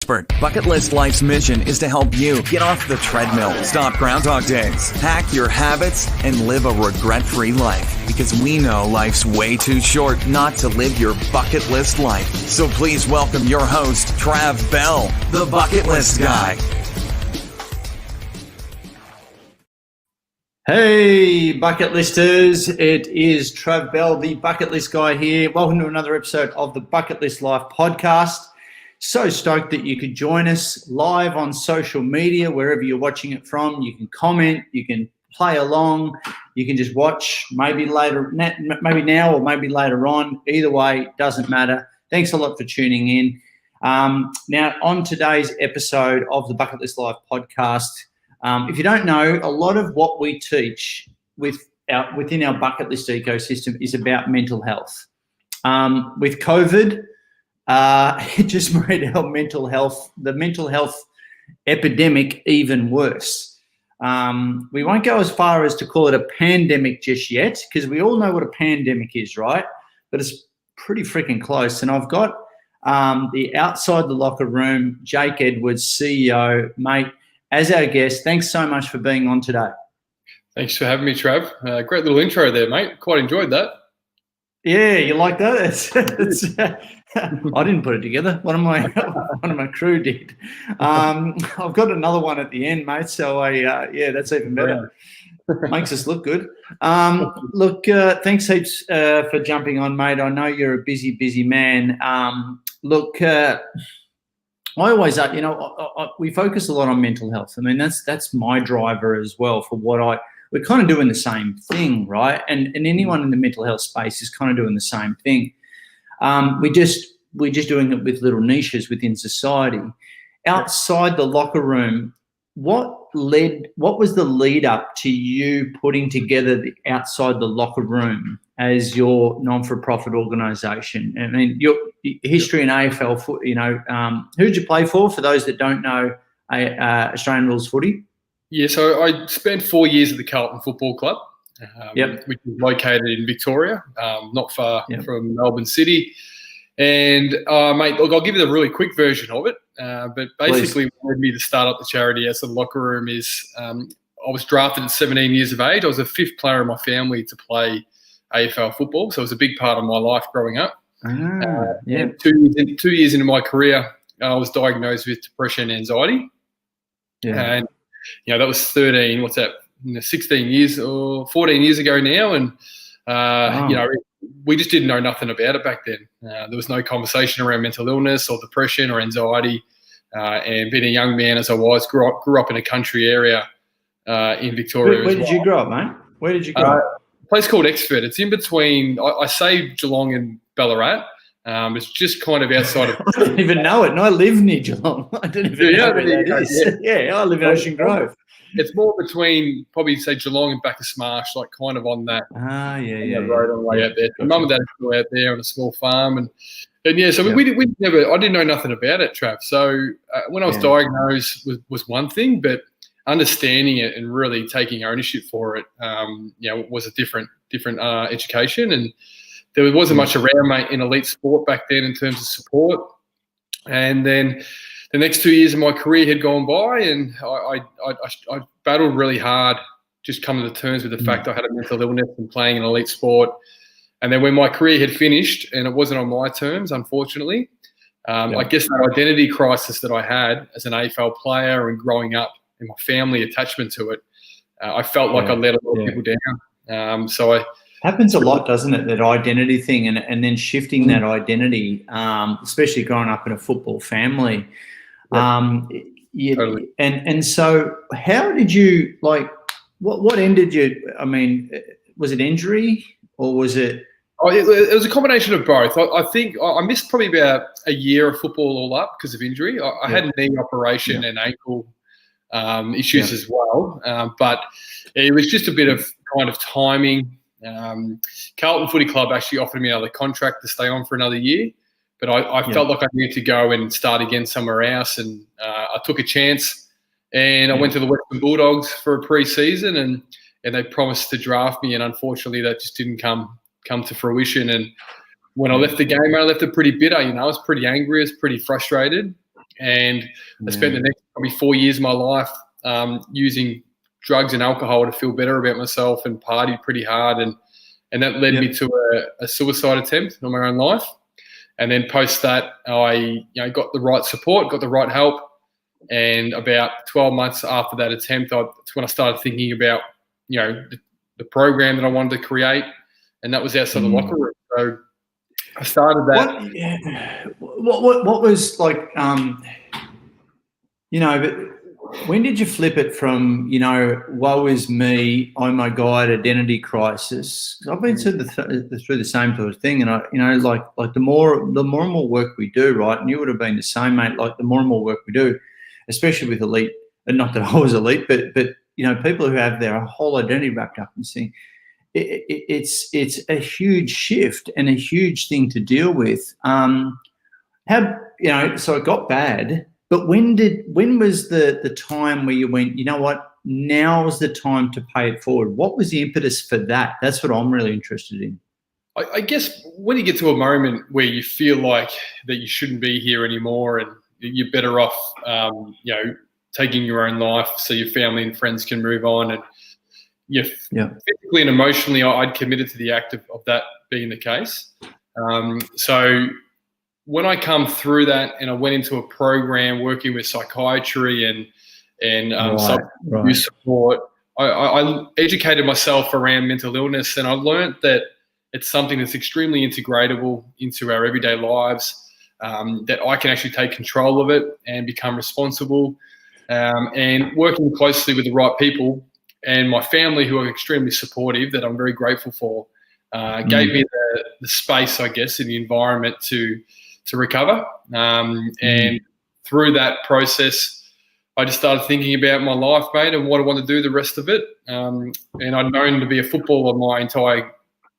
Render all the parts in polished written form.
expert. Bucket List Life's mission is to help you get off the treadmill, stop Groundhog Days, hack your habits, and live a regret-free life. Because we know life's way too short not to live your bucket list life. So please welcome your host, Trav Bell, the Bucket List Guy. Hey, bucket listers, it is Trav Bell, the Bucket List Guy here. Welcome to another episode of the Bucket List Life podcast. So stoked that you could join us live on social media, wherever you're watching it from. You can comment, you can play along, you can just watch maybe later, maybe now or maybe later on. Either way, doesn't matter. Thanks a lot for tuning in. Now, on today's episode of the Bucket List Life podcast, if you don't know, a lot of what we teach within our bucket list ecosystem is about mental health. With COVID, it just made the mental health epidemic even worse. We won't go as far as to call it a pandemic just yet, because we all know what a pandemic is, right? But it's pretty freaking close. And I've got the Outside the Locker Room, Jake Edwards, CEO, mate, as our guest. Thanks so much for being on today. Thanks for having me, Trav. Great little intro there, mate. Quite enjoyed that. Yeah, you like that? I didn't put it together. One of my crew did. I've got another one at the end, mate. So that's even better. Makes us look good. Thanks heaps for jumping on, mate. I know you're a busy man. I always, we focus a lot on mental health. I mean, that's my driver as well for we're kind of doing the same thing, right? And anyone in the mental health space is kind of doing the same thing. We're just doing it with little niches within society. Outside the locker room, what was the lead up to you putting together the Outside the Locker Room as your non-for-profit organisation? I mean, your history in AFL, who did you play for those that don't know Australian rules footy? Yeah, so I spent 4 years at the Carlton Football Club, which is located in Victoria, not far from Melbourne City. And, mate, look, I'll give you the really quick version of it. But basically, what led me to start up the charity Outside the Locker Room is I was drafted at 17 years of age. I was the fifth player in my family to play AFL football, so it was a big part of my life growing up. 2 years into my career, I was diagnosed with depression and anxiety. Yeah. And, that was 16 years or 14 years ago now. And, we just didn't know nothing about it back then. There was no conversation around mental illness or depression or anxiety. And being a young man as I was, grew up in a country area in Victoria. Where did you grow up, mate? Where did you grow up? A place called Exford. It's in between, I say Geelong and Ballarat. It's just kind of outside of... I don't even know it, and I live near Geelong. I don't even know where that is. Yeah, I live in Ocean Grove. It's more between, probably say Geelong and Bacchus Marsh, like kind of on that road on the way out there. Gotcha. Mum and Dad were out there on a small farm, and we never. I didn't know nothing about it, Trav. So when I was diagnosed was one thing, but understanding it and really taking ownership for it, was a different education, and there wasn't much around, mate, in elite sport back then in terms of support, and then. The next 2 years of my career had gone by, and I battled really hard just coming to terms with the fact I had a mental illness and playing an elite sport. And then when my career had finished, and it wasn't on my terms, unfortunately, I guess that identity crisis that I had as an AFL player and growing up and my family attachment to it, I felt like I let a lot of people down. Happens a lot, doesn't it, that identity thing, and then shifting that identity, especially growing up in a football family. Totally. And so how did you, what ended you? I mean, was it injury or was it? It was a combination of both. I think I missed probably about a year of football all up because of injury. I had a knee operation and ankle issues as well. But it was just a bit of kind of timing. Carlton Footy Club actually offered me another contract to stay on for another year. But I felt like I needed to go and start again somewhere else, and I took a chance, and I went to the Western Bulldogs for a pre-season, and they promised to draft me, and unfortunately that just didn't come to fruition. And when I left the game, I left it pretty bitter. I was pretty angry, I was pretty frustrated, And I spent the next probably 4 years of my life using drugs and alcohol to feel better about myself, and partied pretty hard. And that led me to a suicide attempt on my own life. And then post that, I got the right support, got the right help. And about 12 months after that attempt, that's when I started thinking about, the program that I wanted to create. And that was outside the locker room. So I started that. What was like, but when did you flip it from, woe is me, oh my God, identity crisis? 'Cause I've been through the same sort of thing, and like the more and more work we do, right? And you would have been the same, mate. Like the more and more work we do, especially with elite, and not that I was elite, but people who have their whole identity wrapped up in this thing. It's a huge shift and a huge thing to deal with. So it got bad. But when was the time where you went, you know what, now is the time to pay it forward? What was the impetus for that? That's what I'm really interested in. I guess when you get to a moment where you feel like that you shouldn't be here anymore, and you're better off, taking your own life so your family and friends can move on, and physically and emotionally, I'd committed to the act of that being the case. So when I come through that and I went into a program working with psychiatry and substance abuse support, I educated myself around mental illness, and I learned that it's something that's extremely integratable into our everyday lives, that I can actually take control of it and become responsible. And working closely with the right people and my family, who are extremely supportive, that I'm very grateful for, gave me the space, I guess, in the environment to recover. And through that process, I just started thinking about my life, mate, and what I want to do the rest of it. And I'd known to be a footballer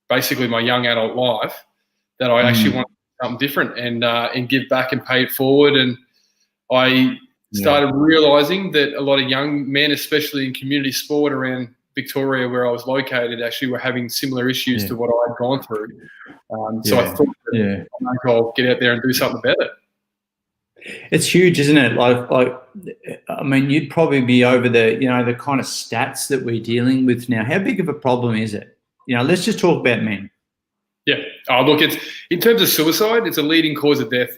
basically my young adult life, that I actually wanted something different and give back and pay it forward. And I started realising that a lot of young men, especially in community sport around Victoria, where I was located, actually were having similar issues to what I'd gone through. So I thought, I'll get out there and do something about it. It's huge, isn't it? Like, I mean, you'd probably be over the kind of stats that we're dealing with now. How big of a problem is it? Let's just talk about men. Yeah. Look, it's in terms of suicide, it's a leading cause of death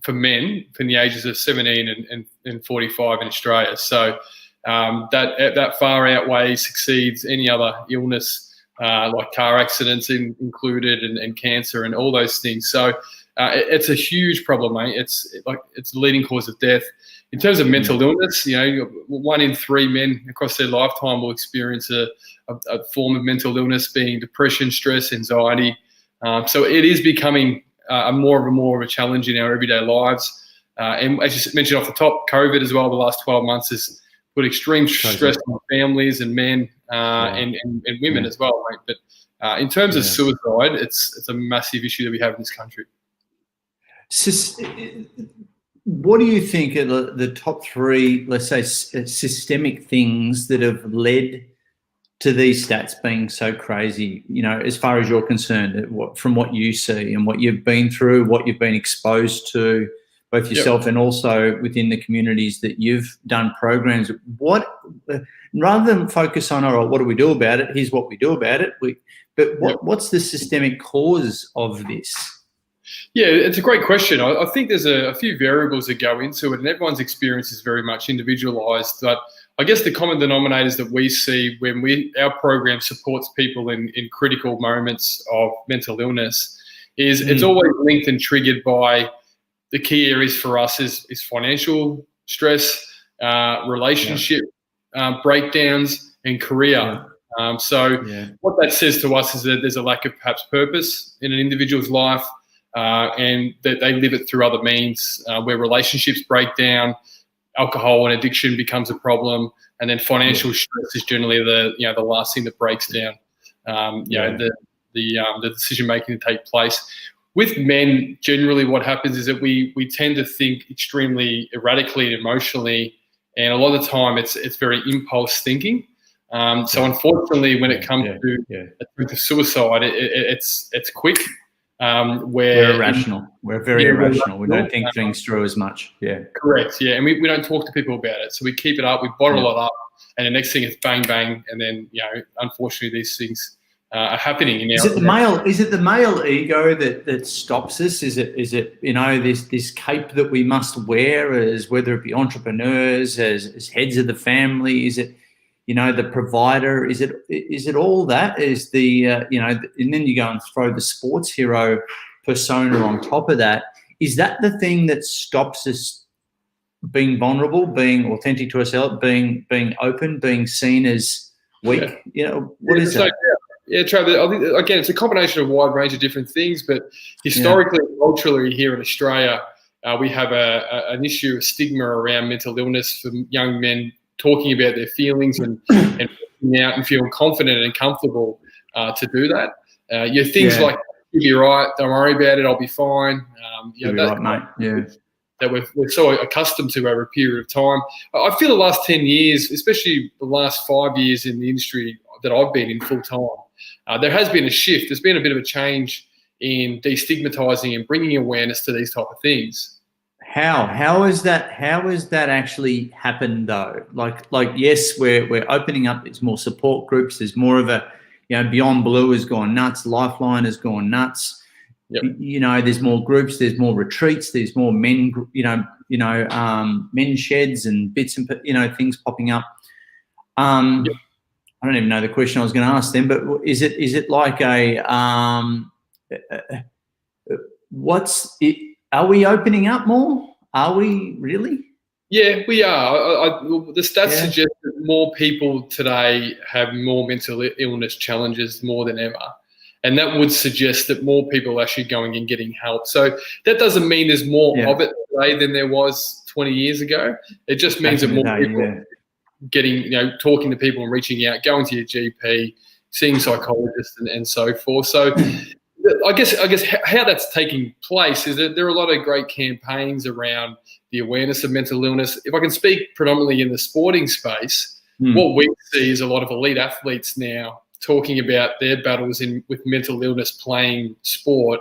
for men from the ages of 17 and 45 in Australia. So that far exceeds any other illness, like car accidents included, and cancer and all those things. So it's a huge problem, mate. It's the leading cause of death. In terms of mental illness, 1 in 3 men across their lifetime will experience a form of mental illness, being depression, stress, anxiety. So it is becoming more of a challenge in our everyday lives. And as you mentioned off the top, COVID as well, the last 12 months has put extreme stress on families and men and women as well, mate. But in terms of suicide, it's a massive issue that we have in this country. What do you think are the top 3, let's say, systemic things that have led to these stats being so crazy, as far as you're concerned, from what you see and what you've been through, what you've been exposed to, both yourself and also within the communities that you've done programs? Rather than focus on, all right, what do we do about it? Here's what we do about it. What's the systemic cause of this? Yeah, it's a great question. I think there's a few variables that go into it, and everyone's experience is very much individualised. But I guess the common denominators that we see when our program supports people in critical moments of mental illness is it's always linked and triggered by the key areas for us is financial stress, relationship breakdowns, and career. What that says to us is that there's a lack of perhaps purpose in an individual's life, and that they live it through other means, where relationships break down, alcohol and addiction becomes a problem, and then financial stress is generally the last thing that breaks down the decision making to take place. With men, generally what happens is that we tend to think extremely erratically and emotionally, and a lot of the time it's very impulse thinking. So unfortunately, when it comes to suicide, it's quick. where we're irrational. We're very irrational. We don't think things through as much. Yeah. Correct. Yeah. And we don't talk to people about it. So we keep it up, we bottle it up, and the next thing is bang, bang. And then, unfortunately these things are happening. Is it the male ego that stops us? Is it this cape that we must wear as whether it be entrepreneurs, as heads of the family? Is it, the provider? Is it all that? Is the and then you go and throw the sports hero persona on top of that. Is that the thing that stops us being vulnerable, being authentic to ourselves, being open, being seen as weak? What is that? Yeah, Trevor, I think, again, it's a combination of a wide range of different things, but historically and culturally here in Australia, we have an issue of stigma around mental illness for young men talking about their feelings and coming out and feeling confident and comfortable to do that. Things like, you'll be right, don't worry about it, I'll be fine. You'll be right, mate. Yeah. That we're so accustomed to over a period of time. I feel the last 10 years, especially the last 5 years in the industry that I've been in full time, there has been a shift. There's been a bit of a change in destigmatizing and bringing awareness to these type of things. How is that actually happened though? Like yes, we're opening up. It's more support groups. There's more of a, Beyond Blue has gone nuts. Lifeline has gone nuts. Yep. There's more groups. There's more retreats. There's more men. Men sheds and bits and things popping up. I don't even know the question I was going to ask them, but is it like a what's it? Are we opening up more? Are we really? Yeah, we are. The stats suggest that more people today have more mental illness challenges more than ever. And that would suggest that more people are actually going and getting help. So that doesn't mean there's more of it today than there was 20 years ago. It just means that more people are getting, talking to people and reaching out, going to your GP, seeing psychologists and so forth. So I guess how that's taking place is that there are a lot of great campaigns around the awareness of mental illness. If I can speak predominantly in the sporting space, what we see is a lot of elite athletes now talking about their battles with mental illness playing sport.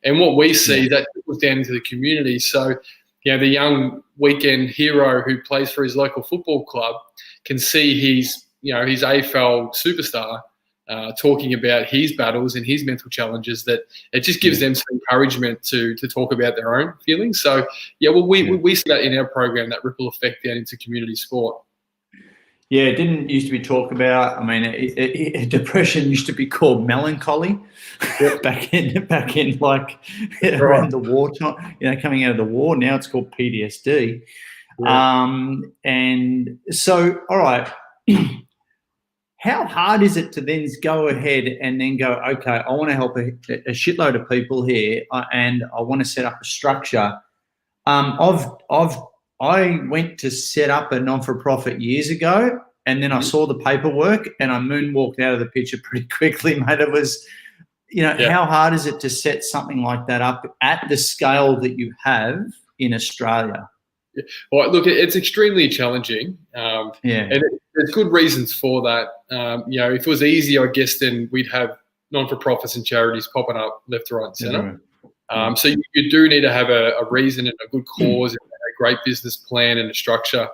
And what we see, that trickles down into the community. So, the young weekend hero who plays for his local football club can see his AFL superstar talking about his battles and his mental challenges, that it just gives them some encouragement to talk about their own feelings. So, we see that in our program, that ripple effect down into community sport. Yeah, it didn't used to be talked about. I mean, depression used to be called melancholy back in like around the war time, coming out of the war. Now it's called PTSD. Yeah. And so, all right, how hard is it to then go ahead and then go, okay, I want to help a shitload of people here, and I want to set up a structure. I went to set up a non-for-profit years ago, and then I saw the paperwork and I moonwalked out of the picture pretty quickly, mate. It was, how hard is it to set something like that up at the scale that you have in Australia? Yeah. Well, look, it's extremely challenging. And there's good reasons for that. If it was easy, I guess, then we'd have non-for-profits and charities popping up left, right, and centre. So you do need to have a reason and a good cause, and a great business plan and a structure,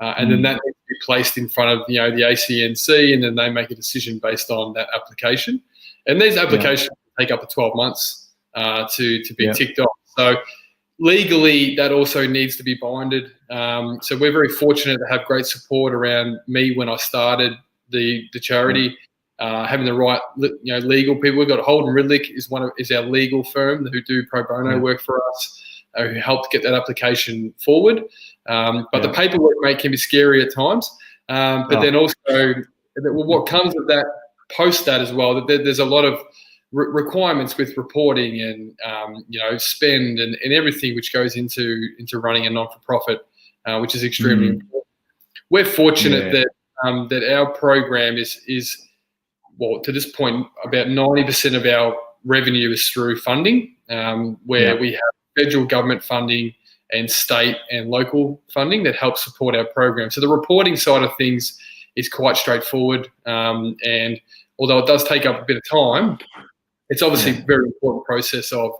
and then that needs to be placed in front of the ACNC, and then they make a decision based on that application. And these applications take up to 12 months to be ticked off. So legally, that also needs to be binded. So we're very fortunate to have great support around me when I started the charity. Having the right, legal people. We've got Holden Ridlick is our legal firm who do pro bono work for us, who helped get that application forward. But the paperwork, mate, can be scary at times. But then also, what comes with that, post that as well, that there's a lot of requirements with reporting and spend and everything which goes into running a non-for-profit, which is extremely important. We're fortunate that our program is well, to this point, about 90% of our revenue is through funding, where we have federal government funding and state and local funding that helps support our program. So the reporting side of things is quite straightforward, and although it does take up a bit of time, it's obviously a very important process of,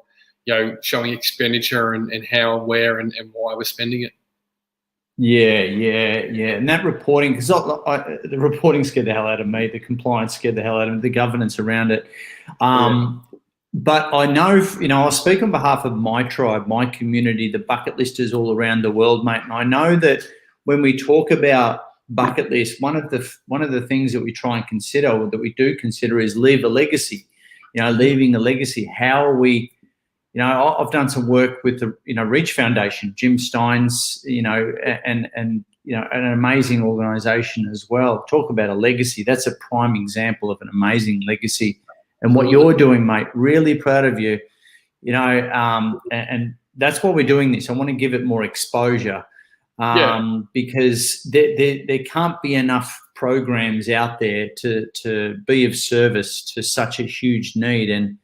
showing expenditure and how, where, and why we're spending it. Yeah. And that reporting, because the reporting scared the hell out of me, the compliance scared the hell out of me, the governance around it. But I know, I speak on behalf of my tribe, my community, the bucket listers all around the world, mate. And I know that when we talk about bucket list, one of the things that we try and consider, or that we do consider, is leave a legacy. Leaving a legacy. How are we? I've done some work with the Reach Foundation, Jim Stein's, and an amazing organisation as well. Talk about a legacy. That's a prime example of an amazing legacy. And what you're doing, mate, really proud of you. And that's why we're doing this. I want to give it more exposure, because there can't be enough programs out there to be of service to such a huge need. And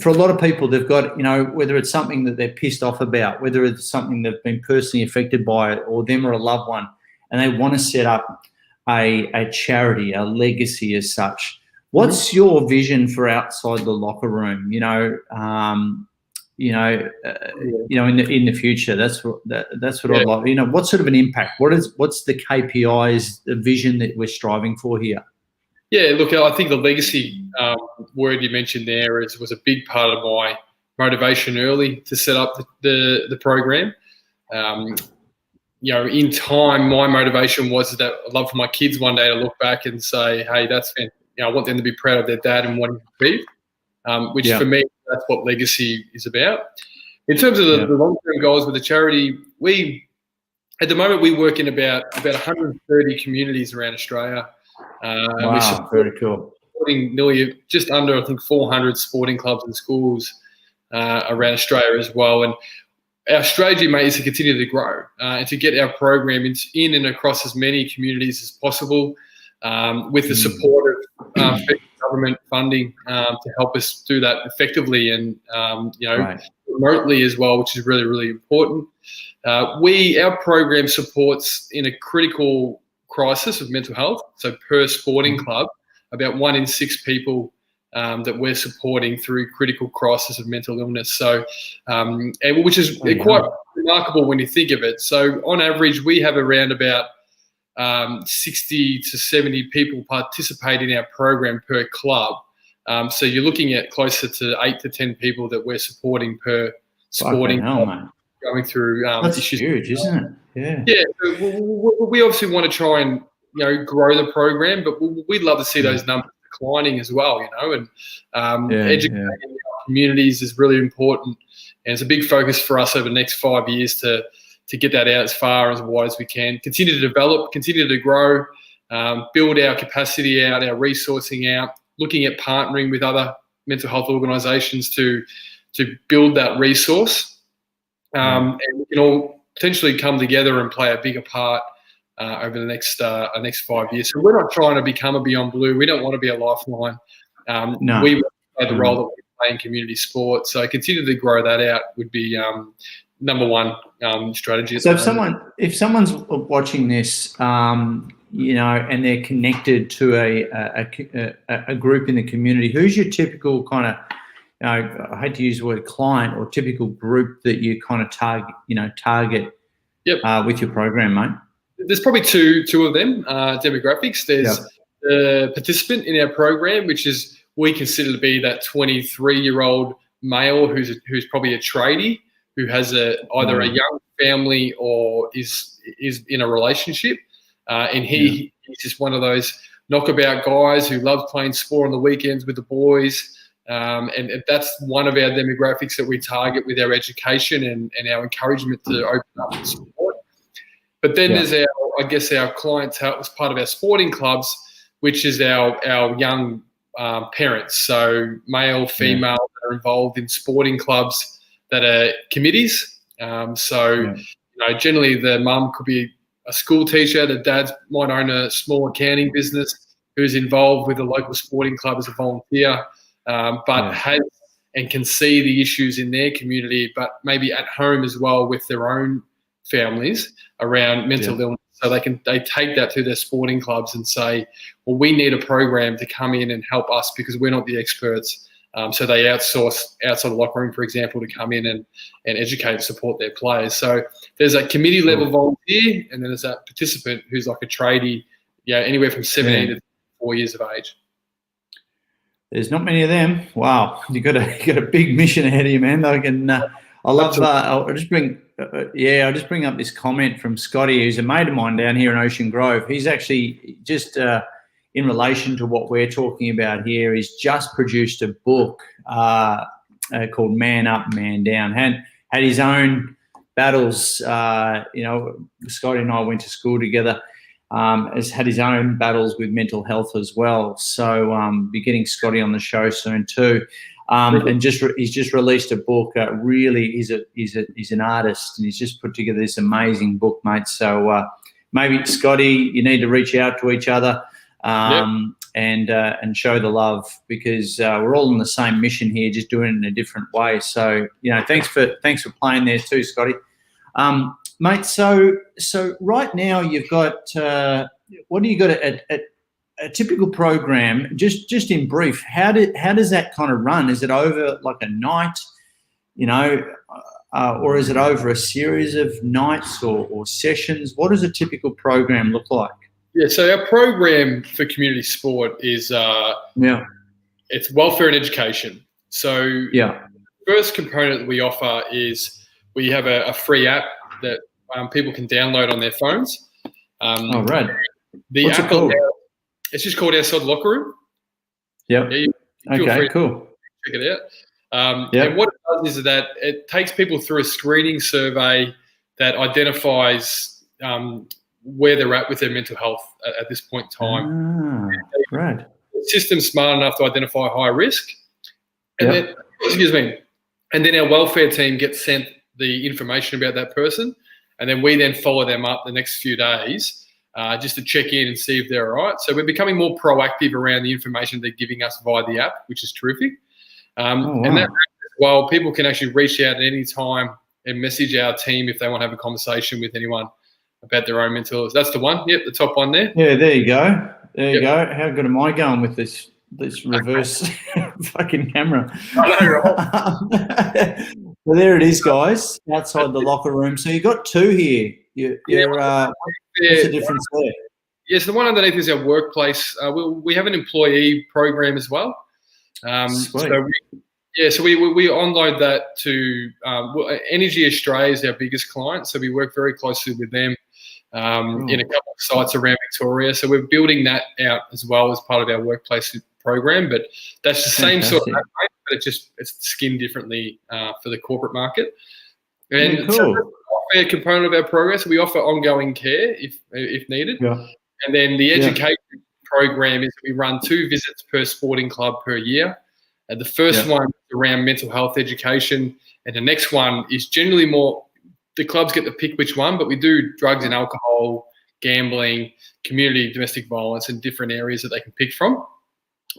for a lot of people, they've got, whether it's something that they're pissed off about, whether it's something they've been personally affected by it, or them or a loved one, and they want to set up a charity, a legacy as such. What's your vision for outside the locker room? In the future, that's what I'd like. What sort of an impact? What's the KPIs, the vision that we're striving for here? Yeah, look, I think the legacy word you mentioned there was a big part of my motivation early to set up the program. In time, my motivation was that I'd love for my kids one day to look back and say, hey, that's fantastic. I want them to be proud of their dad and what he achieved, which for me, that's what legacy is about. In terms of the long-term goals with the charity, at the moment we work in about 130 communities around Australia. Wow, very cool. Supporting nearly just under, I think, 400 sporting clubs and schools around Australia as well. And our strategy, mate, is to continue to grow and to get our program in and across as many communities as possible, with the support of federal government funding to help us do that effectively and remotely as well, which is really, really important. Our program supports in a critical crisis of mental health. So per sporting club, about 1 in 6 people that we're supporting through critical crisis of mental illness. So, which is quite remarkable when you think of it. So on average, we have around about 60 to 70 people participate in our program per club. So you're looking at closer to 8 to 10 people that we're supporting per sporting club going through that's issues. Huge, isn't it? Yeah. Yeah. So we obviously want to try and grow the program, but we'd love to see those numbers declining as well. And educating our communities is really important, and it's a big focus for us over the next 5 years to get that out as far as wide as we can. Continue to develop, continue to grow, build our capacity out, our resourcing out, looking at partnering with other mental health organisations to build that resource. And we can all potentially come together and play a bigger part over the next 5 years. So we're not trying to become a Beyond Blue. We don't want to be a lifeline. No. We play the role that we play in community sport. So continue to grow that out would be number one strategy. So if someone's watching this, and they're connected to a group in the community, who's your typical kind of, I hate to use the word client, or typical group that you kind of target with your program, mate? There's probably two of them demographics. There's the participant in our program, which is we consider to be that 23-year-old male who's probably a tradie, who has either a young family or is in a relationship, and he's just one of those knockabout guys who loves playing sport on the weekends with the boys. And that's one of our demographics that we target with our education and our encouragement to open up and support. But then there's our clientele as part of our sporting clubs, which is our young parents, so male, female, that are involved in sporting clubs that are committees. Generally the mum could be a school teacher, the dad might own a small accounting business, who's involved with the local sporting club as a volunteer. But has and can see the issues in their community, but maybe at home as well with their own families around mental illness. So they take that to their sporting clubs and say, well, we need a program to come in and help us because we're not the experts. So they outsource outside the locker room, for example, to come in and educate and support their players. So there's a committee level volunteer, and then there's that participant who's like a tradie, anywhere from 17 to 4 years of age. There's not many of them. Wow, you got a big mission ahead of you, man. I love. I'll just bring up this comment from Scotty, who's a mate of mine down here in Ocean Grove. He's actually just in relation to what we're talking about here. He's just produced a book called "Man Up, Man Down." Had his own battles. Scotty and I went to school together. Has had his own battles with mental health as well. So be getting Scotty on the show soon too. And he's just released a book. Really, he's an artist, and he's just put together this amazing book, mate. So maybe Scotty, you need to reach out to each other and show the love, because we're all on the same mission here, just doing it in a different way. So thanks for playing there too, Scotty. Mate, so right now you've got what do you got at a typical program? Just in brief, how does that kind of run? Is it over like a night, or is it over a series of nights or sessions? What does a typical program look like? Yeah, so our program for community sport is it's welfare and education. So the first component that we offer is we have a free app that people can download on their phones. Right. What's it called? It's just called Outside the Locker Room. Yep. Okay, cool. Check it out. And what it does is that it takes people through a screening survey that identifies where they're at with their mental health at this point in time. Right. The system's smart enough to identify high risk. And then, and then our welfare team gets sent the information about that person, and then we then follow them up the next few days just to check in and see if they're all right. So we're becoming more proactive around the information they're giving us via the app, which is terrific. And that, well, people can actually reach out at any time and message our team if they want to have a conversation with anyone about their own mental illness. That's the one. Yep, the top one there. Yeah, there you go. There you go. How good am I going with this reverse fucking camera? I know, right? Well, there it is, guys, outside the locker room. So you got two here. What's the difference there? Yes, the one underneath is our workplace. We have an employee program as well. Sweet. So we onload that to Energy Australia is our biggest client. So we work very closely with them in a couple of sites around Victoria. So we're building that out as well as part of our workplace program. But that's the same sort of app, but it's skinned differently for the corporate market. And so that's a component of our program. So we offer ongoing care if needed. Yeah. And then the education program is we run 2 visits per sporting club per year. The first one is around mental health education, and the next one is generally more, the clubs get to pick which one, but we do drugs and alcohol, gambling, community domestic violence, and different areas that they can pick from.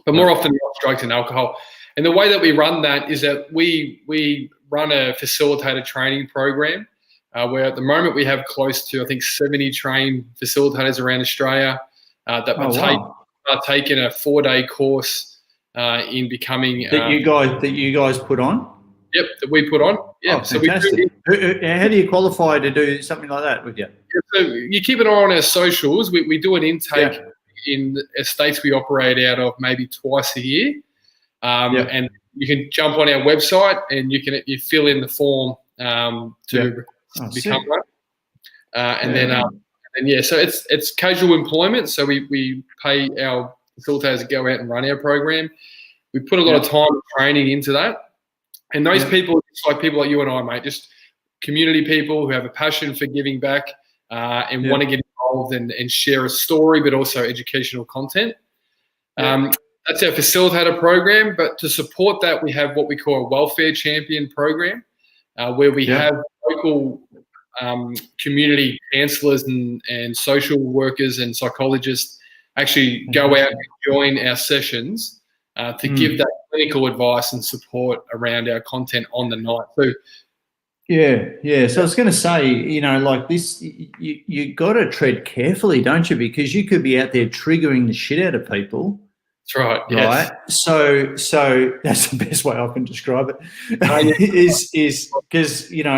But more often it's drugs and alcohol. And the way that we run that is that we run a facilitator training program where at the moment we have close to, I think, 70 trained facilitators around Australia that partake in a 4-day course in becoming that you guys put on. Yep, that we put on. Yeah, so fantastic. How do you qualify to do something like that with you? Yeah, so you keep an eye on our socials. We do an intake in estates we operate out of maybe twice a year, and you can jump on our website and you fill in the form to become one, so it's casual employment. So we pay our facilitators to go out and run our program. We put a lot of time and training into that. And those people, it's like people like you and I, mate, just community people who have a passion for giving back and want to get involved and share a story, but also educational content. That's our facilitator program. But to support that, we have what we call a welfare champion program, where we have local community counsellors and social workers and psychologists actually go out and join our sessions to give that clinical advice and support around our content on the night. So Yeah. So I was going to say, like this, you got to tread carefully, don't you? Because you could be out there triggering the shit out of people. That's right. Right. Yes. So that's the best way I can describe it. is because and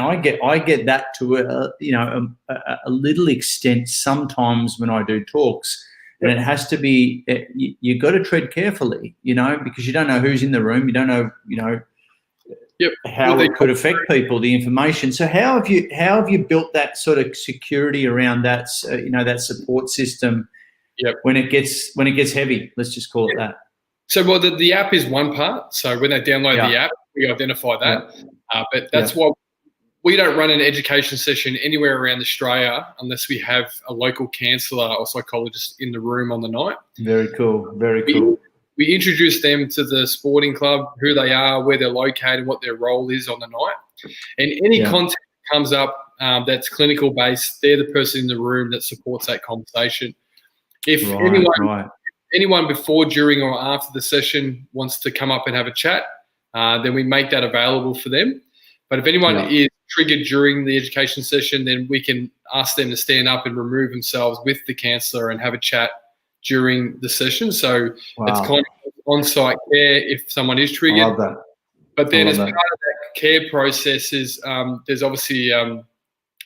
I get that to a little extent sometimes when I do talks. And it has to be, you got to tread carefully, because you don't know who's in the room. You don't know, how it could affect people, the information. So how have you built that sort of security around that, that support system? Yep. When it gets heavy, let's just call it that. So, well, the app is one part. So when they download the app, we identify that. But that's why we don't run an education session anywhere around Australia unless we have a local counsellor or psychologist in the room on the night. Very cool. Very cool. We introduce them to the sporting club, who they are, where they're located, what their role is on the night. And any content that comes up that's clinical based, they're the person in the room that supports that conversation. If anyone before, during, or after the session wants to come up and have a chat, then we make that available for them. But if anyone is triggered during the education session, then we can ask them to stand up and remove themselves with the counsellor and have a chat during the session. So it's kind of on-site care if someone is triggered. I love that. But then as part of that care process is there's obviously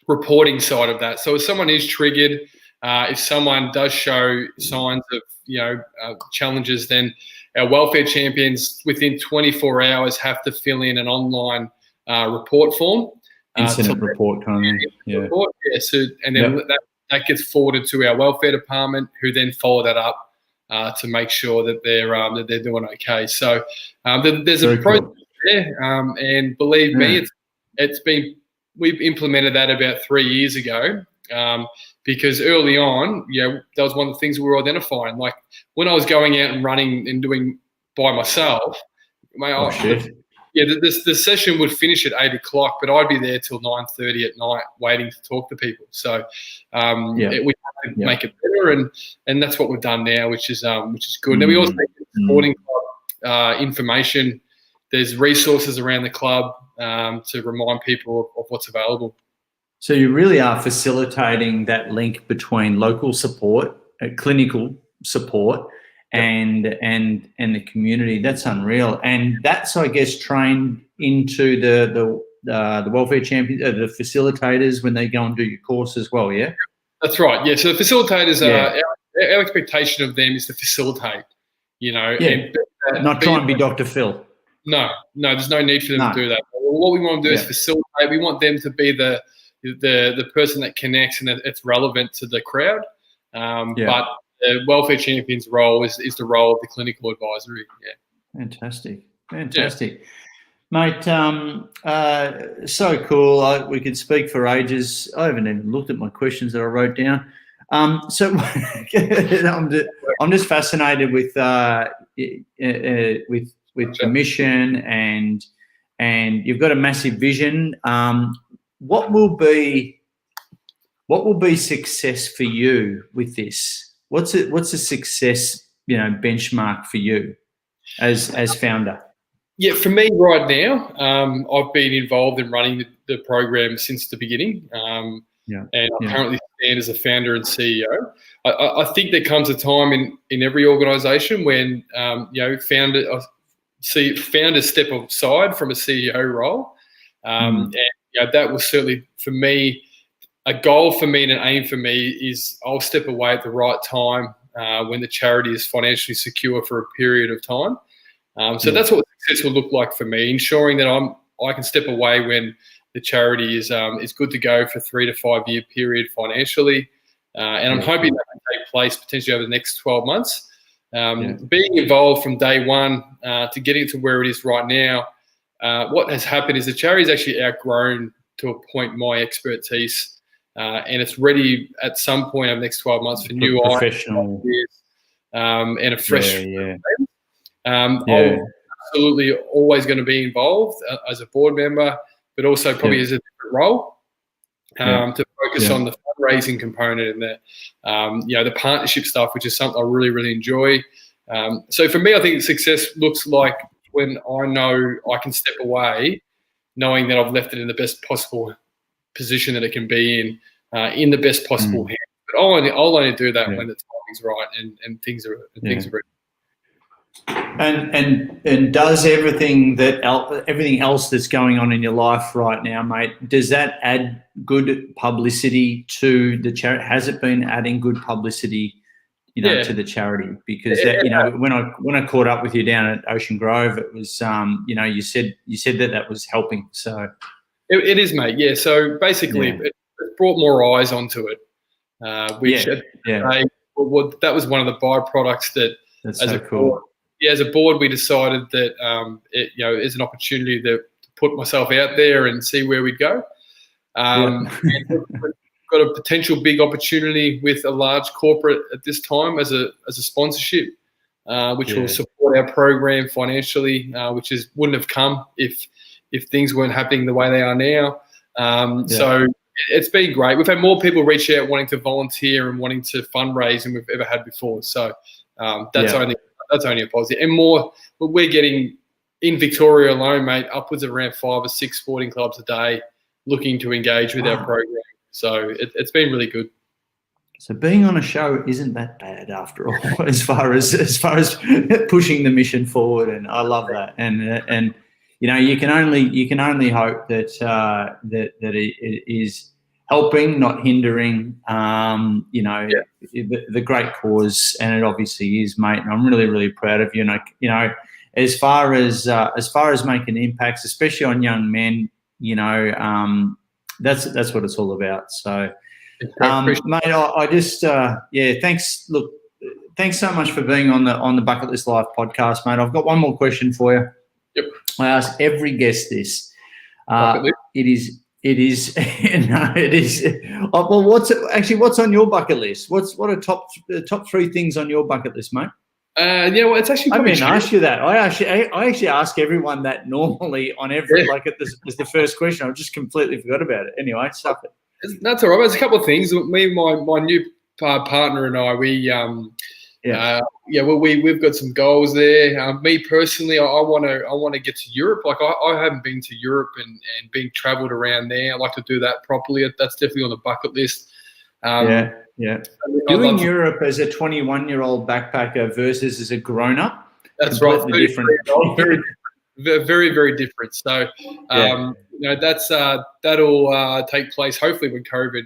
reporting side of that. So if someone is triggered, if someone does show signs of challenges, then our welfare champions within 24 hours have to fill in an online report form. Incident report kind of thing. Report, so, and then that gets forwarded to our welfare department, who then follow that up to make sure that they're doing okay. So there's a process there, and believe me, we've implemented that about 3 years ago. Because early on, that was one of the things we were identifying. Like when I was going out and running and doing by myself, the session would finish at 8 o'clock, but I'd be there till 9:30 at night waiting to talk to people. So we have to make it better, and that's what we've done now, which is good. And then we also make sporting club information. There's resources around the club to remind people of what's available. So you really are facilitating that link between local support, clinical support, and the community. That's unreal, and that's, I guess, trained into the welfare champions, the facilitators when they go and do your course as well. Yeah, that's right. Yeah, so the facilitators our expectation of them is to facilitate. And not try and be Dr. Phil. No, there's no need for them to do that. What we want to do is facilitate. We want them to be the person that connects and that it's relevant to the crowd. But the welfare champion's role is the role of the clinical advisory. Yeah. Fantastic. Mate, so cool. We could speak for ages. I haven't even looked at my questions that I wrote down. So I'm just fascinated with your mission, and you've got a massive vision. What will be success for you with this? What's a success, benchmark for you as founder? Yeah, for me right now, I've been involved in running the program since the beginning, and I currently stand as a founder and CEO. I think there comes a time in every organisation when founders step aside from a CEO role, and that was certainly for me a goal for me and an aim for me is I'll step away at the right time when the charity is financially secure for a period of time. So that's what success will look like for me, ensuring that I can step away when the charity is good to go for 3 to 5 year period financially, and I'm hoping that can take place potentially over the next 12 months. Being involved from day one to getting to where it is right now, what has happened is the charity has actually outgrown to a point my expertise, and it's ready at some point over the next 12 months for new professional and a fresh. I'm absolutely always going to be involved as a board member, but also probably as a different role to focus on the fundraising component and the partnership stuff, which is something I really, really enjoy. So for me, I think success looks like when I know I can step away, knowing that I've left it in the best possible position that it can be in the best possible hands. But I'll only do that when the timing's right and things are ready. And does everything else that's going on in your life right now, mate, does that add good publicity to the charity? Has it been adding good publicity, to the charity? Because when I caught up with you down at Ocean Grove, it was you said that was helping. So it is, mate. Yeah. So basically, it brought more eyes onto it, which that was one of the byproducts that that's so cool. As a board, we decided that is an opportunity to put myself out there and see where we'd go. And got a potential big opportunity with a large corporate at this time as a sponsorship, which will support our program financially, which wouldn't have come if things weren't happening the way they are now. So it's been great. We've had more people reach out wanting to volunteer and wanting to fundraise than we've ever had before. So that's only a positive. And more, we're getting in Victoria alone, mate, upwards of around 5 or 6 sporting clubs a day looking to engage with our program. So it's been really good. So being on a show isn't that bad after all, as far as pushing the mission forward. And I love that. And you can only hope that it is helping, not hindering. The great cause, and it obviously is, mate. And I'm really, really proud of you. And as far as making impacts, especially on young men, that's what it's all about. So, mate, I just thanks. Look, thanks so much for being on the Bucket List Live podcast, mate. I've got one more question for you. Yep. I ask every guest this. It is no, it is. Well, what's on your bucket list? What are the top 3 things on your bucket list, mate? It's actually. I didn't ask you that. I actually ask everyone that normally on every as the first question. I just completely forgot about it. Anyway, stuff it. That's all right. There's a couple of things. Me and my new partner and I, we've got some goals there. Me personally, I want to get to Europe. Like I haven't been to Europe and being travelled around there. I like to do that properly. That's definitely on the bucket list. Doing Europe as a 21-year-old backpacker versus as a grown-up. That's right. Different. Very, very, very different. So, that'll take place hopefully when COVID,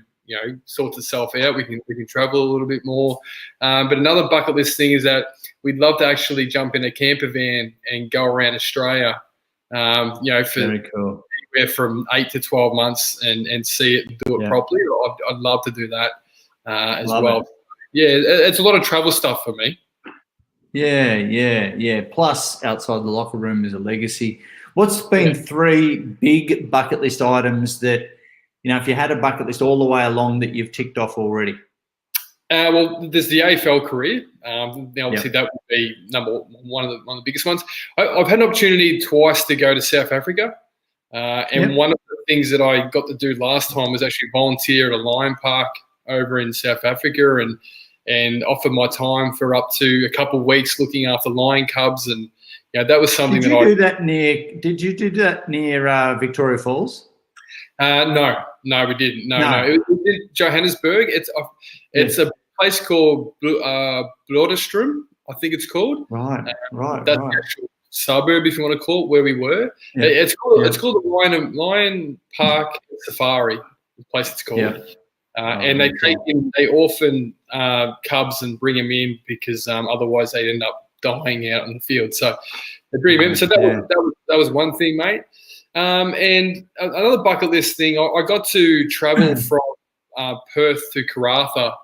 sorts itself out. We can travel a little bit more. But another bucket list thing is that we'd love to actually jump in a camper van and go around Australia. For very cool. Anywhere from 8 to 12 months and see it, do it properly. I'd love to do that as well. It's a lot of travel stuff for me. Yeah. Plus, outside the locker room is a legacy. What's been 3 big bucket list items that, if you had a bucket list all the way along that you've ticked off already? Well, there's the AFL career. Obviously, that would be one of the biggest ones. I've had an opportunity twice to go to South Africa, and one of the things that I got to do last time was actually volunteer at a lion park over in South Africa, and offer my time for up to a couple of weeks looking after lion cubs, and that was something Did you do that near Victoria Falls? No, we didn't. No. It was in Johannesburg. It's a place called Blodderstrom, I think it's called. Right. That's the actual suburb, if you want to call it, where we were. Yeah. It's called the Lion Park Safari, the place it's called. Yeah. And they orphan cubs and bring them in because otherwise they'd end up dying out in the field. So they bring them in. So that was one thing, mate. And another bucket list thing, I got to travel from Perth to Karratha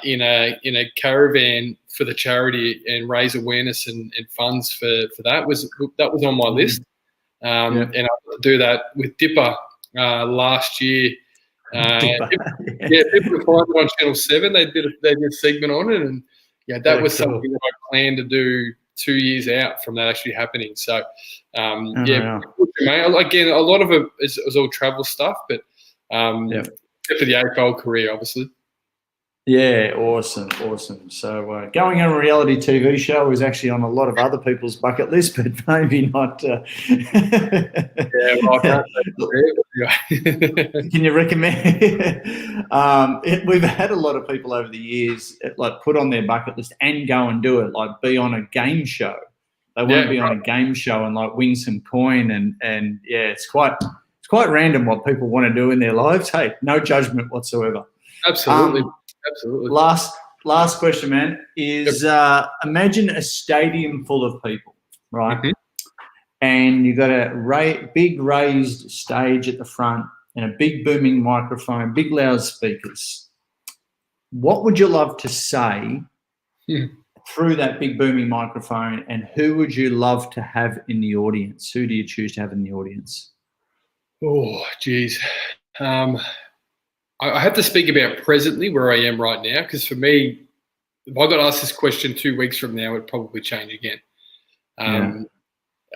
in a caravan for the charity and raise awareness and funds for that. That was on my list. And I got to do that with Dipper last year. People find it on Channel 7. They did a segment on it, and that was something that I planned to do 2 years out from that actually happening. So, again, a lot of it is all travel stuff, but except for the AFL career, obviously. Yeah, awesome. So going on a reality TV show is actually on a lot of other people's bucket list, but maybe not. Yeah, well, I can't. Can you recommend? We've had a lot of people over the years like put on their bucket list and go and do it, like be on a game show. They want to be on a game show and like win some coin, and yeah, it's quite random what people want to do in their lives. Hey, no judgment whatsoever. Absolutely. Last question, man, is imagine a stadium full of people, right? Mm-hmm. And you've got a big raised stage at the front and a big booming microphone, big loudspeakers. What would you love to say through that big booming microphone, and who would you love to have in the audience? Who do you choose to have in the audience? Oh, geez. I have to speak about presently where I am right now, because for me, if I got asked this question 2 weeks from now, it'd probably change again.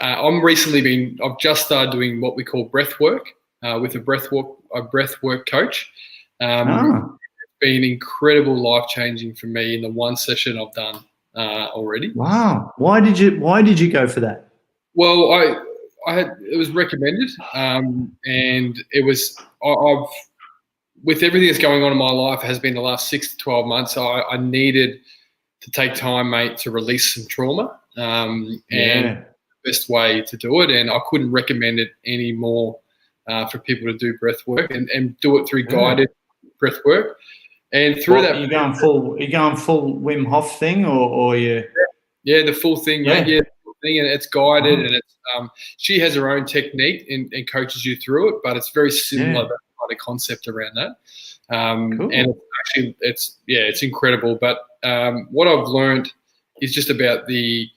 I've just started doing what we call breath work with a breath work coach. It's been incredible, life-changing for me in the one session I've done already. Wow. Why did you go for that? Well, it was recommended, and it was I've with everything that's going on in my life, has been the last 6 to 12 months. I needed to take time, mate, to release some trauma, and the best way to do it. And I couldn't recommend it any more for people to do breath work and do it through guided breath work. And through that, you're going full Wim Hof thing, or you? Yeah, the full thing, mate. Yeah, the full thing, and it's guided, and it's she has her own technique and coaches you through it, but it's very similar. That kind of concept around that, cool. And it's incredible. But what I've learned is just about the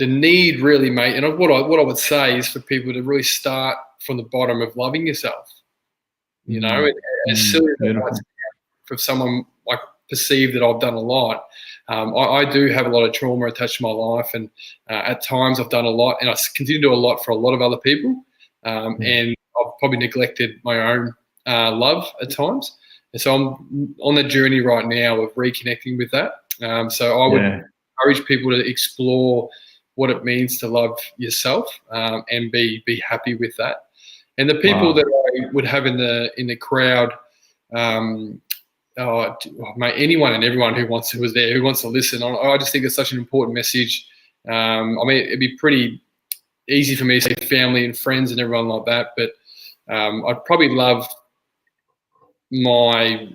need, really, mate. And what I would say is for people to really start from the bottom of loving yourself. You know, as silly as that might sound, for someone like perceive that I've done a lot. I do have a lot of trauma attached to my life, and at times I've done a lot, and I continue to do a lot for a lot of other people, and I've probably neglected my own love at times. And so I'm on the journey right now of reconnecting with that. So I would encourage people to explore what it means to love yourself and be happy with that. And the people that I would have in the crowd, mate, anyone and everyone who wants to listen. I just think it's such an important message. I mean, it'd be pretty easy for me to say family and friends and everyone like that, but I'd probably love my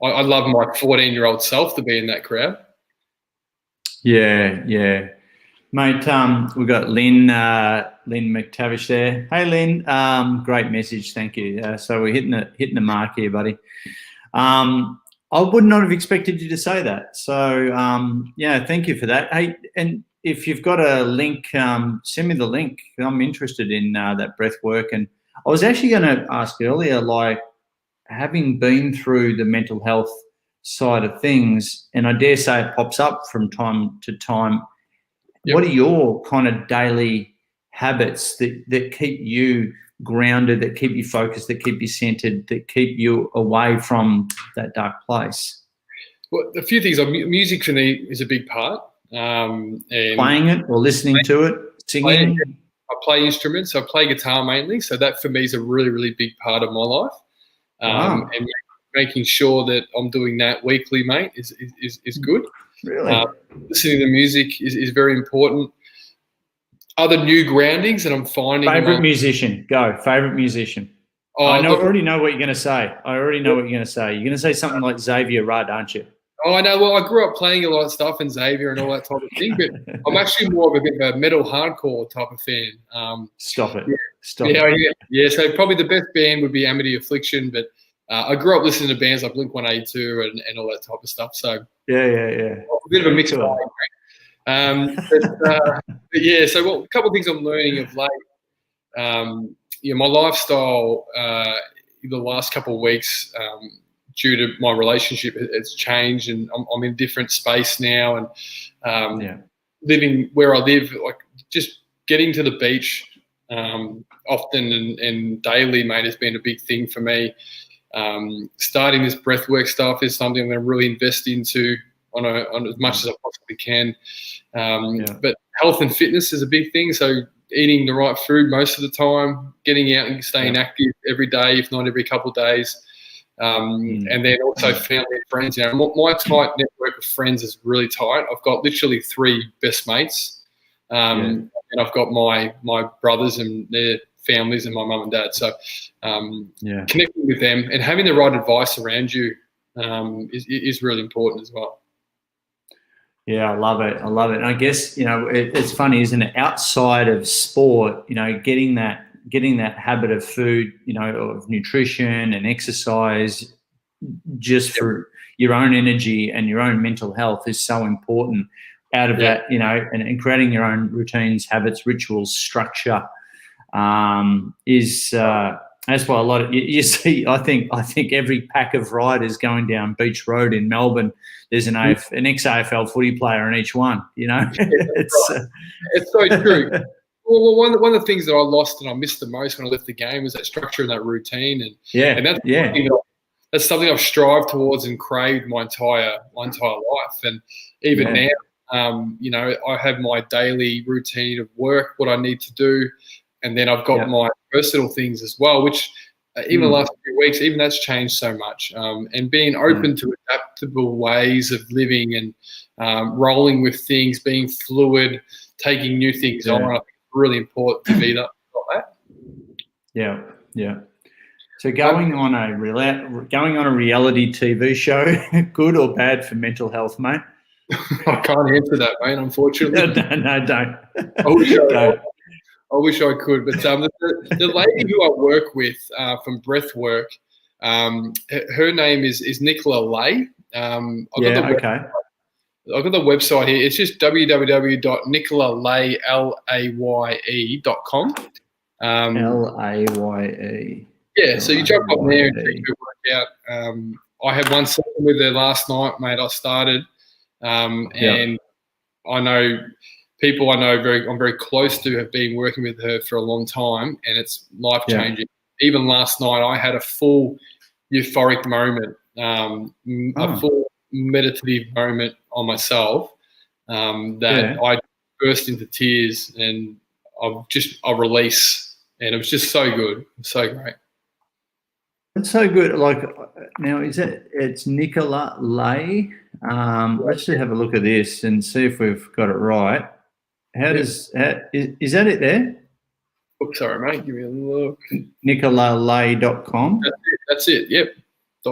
14-year-old self to be in that crowd. Yeah. Mate, we've got Lynn McTavish there. Hey, Lynn, great message, thank you. So we're hitting the mark here, buddy. I would not have expected you to say that. So, thank you for that. Hey, and if you've got a link, send me the link. I'm interested in that breath work. And I was actually going to ask earlier, like, having been through the mental health side of things, and I dare say it pops up from time to time, what are your kind of daily habits that keep you grounded, that keep you focused, that keep you centered, that keep you away from that dark place? Well, a few things. Music for me is a big part. And playing it or listening to it, singing. I play instruments. I play guitar mainly, so that for me is a really, really big part of my life. And making sure that I'm doing that weekly, mate, is good. Really, listening to music is very important. Other new groundings that I'm finding. Favorite musician? Oh, I already know what you're going to say. You're going to say something like Xavier Rudd, aren't you? Oh, I know. Well, I grew up playing a lot of stuff in Xavier and all that type of thing, but I'm actually more of a bit of a metal hardcore type of fan. Stop it. Yeah. So probably the best band would be Amity Affliction, but I grew up listening to bands like Blink-182 and all that type of stuff. So yeah. A bit of a mix of all. So a couple of things I'm learning of late. My lifestyle the last couple of weeks, due to my relationship, it's changed, and I'm in a different space now, and living where I live, like just getting to the beach often and daily, mate, has been a big thing for me. starting this breathwork stuff is something I'm going to really invest into on as much as I possibly can. But health and fitness is a big thing. So eating the right food most of the time, getting out and staying active every day, if not every couple of days. And then also family and friends. You know, my tight network of friends is really tight. I've got literally 3 best mates, and I've got my brothers and their families and my mum and dad. So connecting with them and having the right advice around you is really important as well. Yeah, I love it. And I guess, you know, it's funny, isn't it? Outside of sport, you know, getting that habit of food, you know, of nutrition and exercise just for your own energy and your own mental health is so important. Out of that, you know, and creating your own routines, habits, rituals, structure is that's why a lot of you see. I think every pack of riders going down Beach Road in Melbourne, there's an ex-AFL footy player in each one. You know, it's so true. Well, one of the things that I lost and I missed the most when I left the game was that structure and that routine, and that's something I've strived towards and craved my entire life, and even now, you know, I have my daily routine of work, what I need to do, and then I've got my personal things as well, which even the last few weeks, even that's changed so much, and being open to adaptable ways of living and rolling with things, being fluid, taking new things on. I think it's really important to be like that. Yeah. So going on a reality TV show, good or bad for mental health, mate? I can't answer that, mate, unfortunately. No, don't. I wish I could, but the lady who I work with from Breathwork, her name is Nicola Lay. I've got the website here. It's just www.nicolalay.com. Laye. Yeah, so you jump on there and check her work out. I had one session with her last night, mate. I started, and I know people I'm very close to have been working with her for a long time, and it's life-changing. Even last night, I had a full euphoric moment, a full meditative moment on myself that I burst into tears, and a release, and it was just so good, so great. It's so good. Like now, it's Nicola Lay? Let's just have a look at this and see if we've got it right. Is that it there? Oops, sorry, mate. Give me a look. NicolaLay.com. That's it. Yep.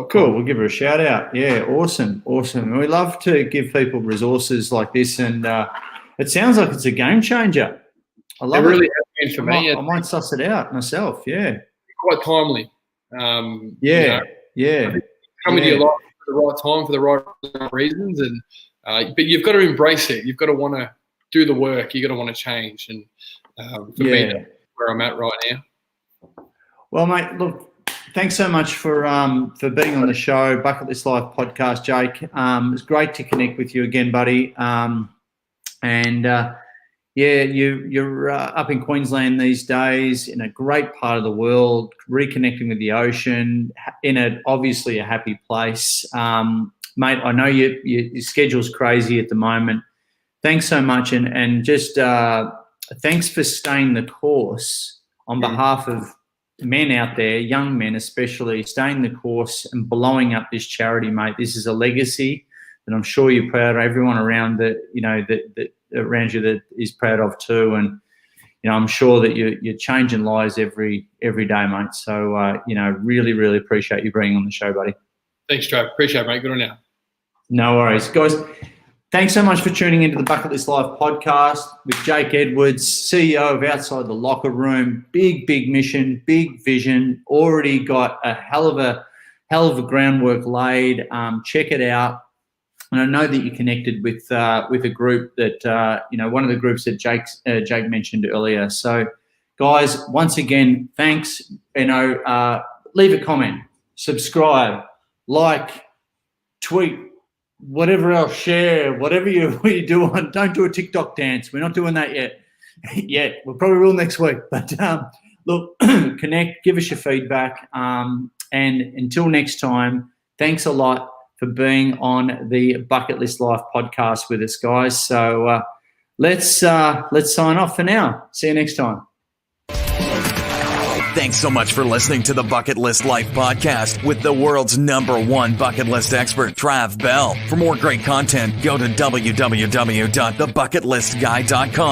Cool. We'll give her a shout out. Yeah, awesome. We love to give people resources like this, and it sounds like it's a game changer. I love it. Really has been for me. I might suss it out myself. Yeah. Quite timely. Coming to your life at the right time for the right reasons, and but you've got to embrace it. You've got to want to do the work. You've got to want to change, and for me, that's where I'm at right now. Well, mate, look, thanks so much for being on the show, Bucket List Life podcast, Jake. It's great to connect with you again, buddy. You're up in Queensland these days, in a great part of the world, reconnecting with the ocean, in obviously a happy place. Mate, I know your schedule's crazy at the moment. Thanks so much, and just thanks for staying the course on behalf of men out there, young men especially, staying the course and blowing up this charity, mate. This is a legacy that I'm sure you're proud of. Everyone around that around you that is proud of too, and I'm sure that you're changing lives every day, mate. So really, really appreciate you being on the show, buddy. Thanks, Trav. Appreciate it, mate. Good on you. No worries, guys. Thanks so much for tuning into the Bucket List Live podcast with Jake Edwards, CEO of Outside the Locker Room. Big mission, big vision. Already got a hell of a groundwork laid. Check it out. And I know that you're connected with a group that one of the groups that Jake mentioned earlier. So, guys, once again, thanks. Leave a comment, subscribe, like, tweet, whatever else, share, whatever you do on. Don't do a TikTok dance. We're not doing that yet. We probably will next week. But look, connect, give us your feedback. And until next time, thanks a lot for being on the Bucket List Life podcast with us, guys. So let's sign off for now. See you next time. Thanks so much for listening to the Bucket List Life podcast with the world's #1 bucket list expert, Trav Bell. For more great content, go to www.thebucketlistguy.com.